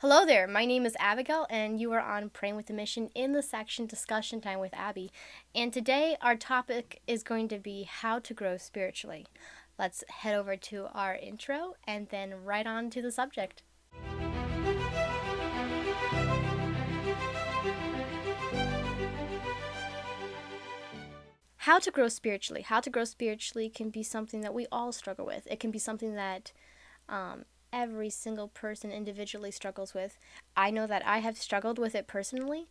Hello there, my name is Abigail, and you are on Praying with the Mission in the section Discussion Time with Abby. And today, our topic is going to be how to grow spiritually. Let's head over to our intro and then right on to the subject. How to grow spiritually. How to grow spiritually can be something that we all struggle with. It can be something that every single person individually struggles with. I know that I have struggled with it personally.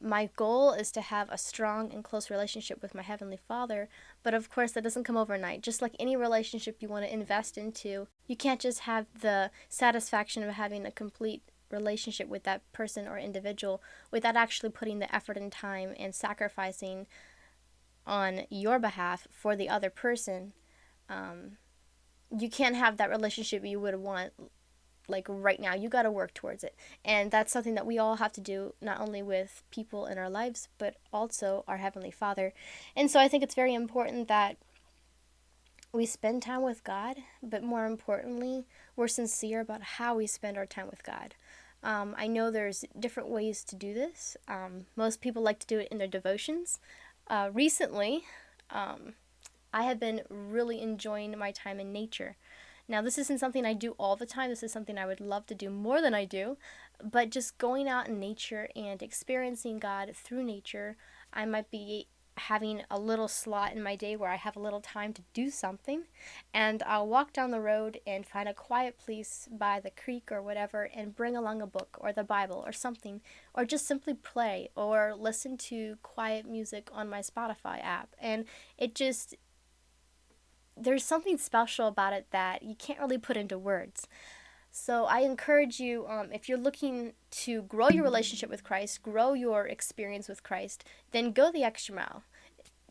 My goal is to have a strong and close relationship with my Heavenly Father, but of course, that doesn't come overnight. Just like any relationship you want to invest into, you can't just have the satisfaction of having a complete relationship with that person or individual without actually putting the effort and time and sacrificing on your behalf for the other person. You can't have that relationship you would want like right now. You got to work towards it, and that's something that we all have to do, not only with people in our lives but also our Heavenly Father. And so I think it's very important that we spend time with God, but more importantly, we're sincere about how we spend our time with God. I know there's different ways to do this. Most people like to do it in their devotions. Recently, I have been really enjoying my time in nature. Now, this isn't something I do all the time. This is something I would love to do more than I do. But just going out in nature and experiencing God through nature, I might be having a little slot in my day where I have a little time to do something. And I'll walk down the road and find a quiet place by the creek or whatever and bring along a book or the Bible or something. Or just simply play or listen to quiet music on my Spotify app. And it just there's something special about it that you can't really put into words. So I encourage you, if you're looking to grow your relationship with Christ, grow your experience with Christ, then go the extra mile.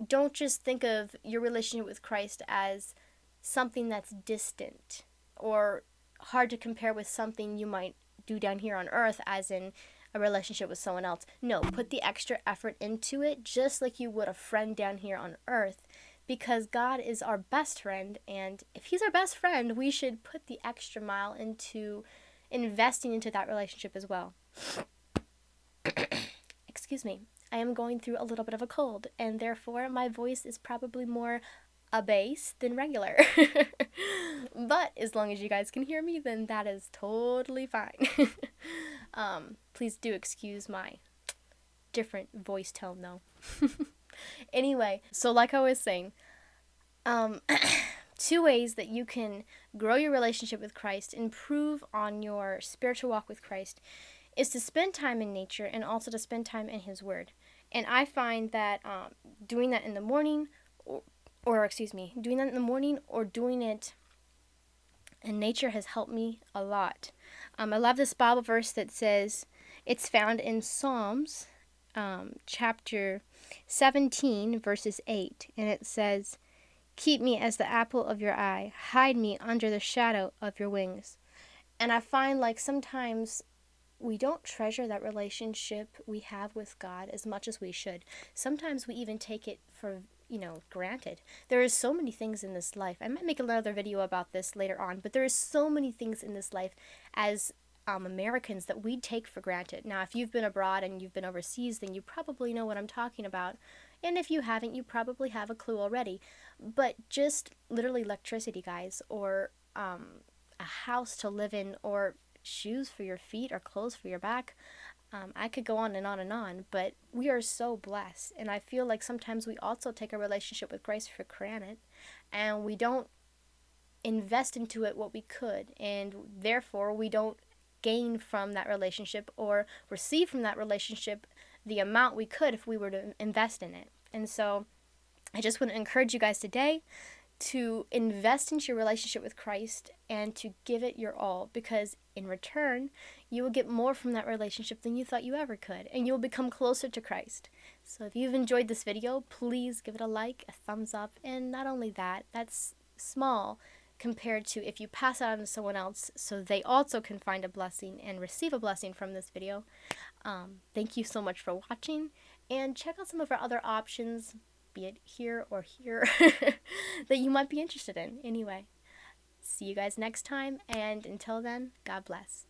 Don't just think of your relationship with Christ as something that's distant or hard to compare with something you might do down here on earth, as in a relationship with someone else. No, put the extra effort into it just like you would a friend down here on earth, because God is our best friend, and if He's our best friend, we should put the extra mile into investing into that relationship as well. Excuse me. I am going through a little bit of a cold, and therefore my voice is probably more a bass than regular. But as long as you guys can hear me, then that is totally fine. Please do excuse my different voice tone, though. Anyway, so like I was saying, um, two ways that you can grow your relationship with Christ, improve on your spiritual walk with Christ, is to spend time in nature and also to spend time in His Word. And I find that doing that in the morning, doing that in the morning or doing it in nature has helped me a lot. I love this Bible verse that says, it's found in Psalms chapter 17, verses 8, and it says, "Keep me as the apple of your eye, hide me under the shadow of your wings." And I find like sometimes we don't treasure that relationship we have with God as much as we should. Sometimes we even take it for granted. There is so many things in this life. I might make another video about this later on, but there is so many things in this life as Americans that we take for granted. Now, if you've been abroad and you've been overseas, then you probably know what I'm talking about. And if you haven't, you probably have a clue already. But just literally electricity, guys, or a house to live in, or shoes for your feet or clothes for your back. I could go on and on and on, but we are so blessed. And I feel like sometimes we also take a relationship with Christ for granted, and we don't invest into it what we could, and therefore we don't gain from that relationship or receive from that relationship the amount we could if we were to invest in it. And so I just want to encourage you guys today to invest into your relationship with Christ and to give it your all, because in return, you will get more from that relationship than you thought you ever could, and you will become closer to Christ. So if you've enjoyed this video, please give it a like, a thumbs up, and not only that, that's small compared to if you pass it on to someone else so they also can find a blessing and receive a blessing from this video. Thank you so much for watching, and check out some of our other options, be it here or here, that you might be interested in. Anyway, see you guys next time, and until then, God bless.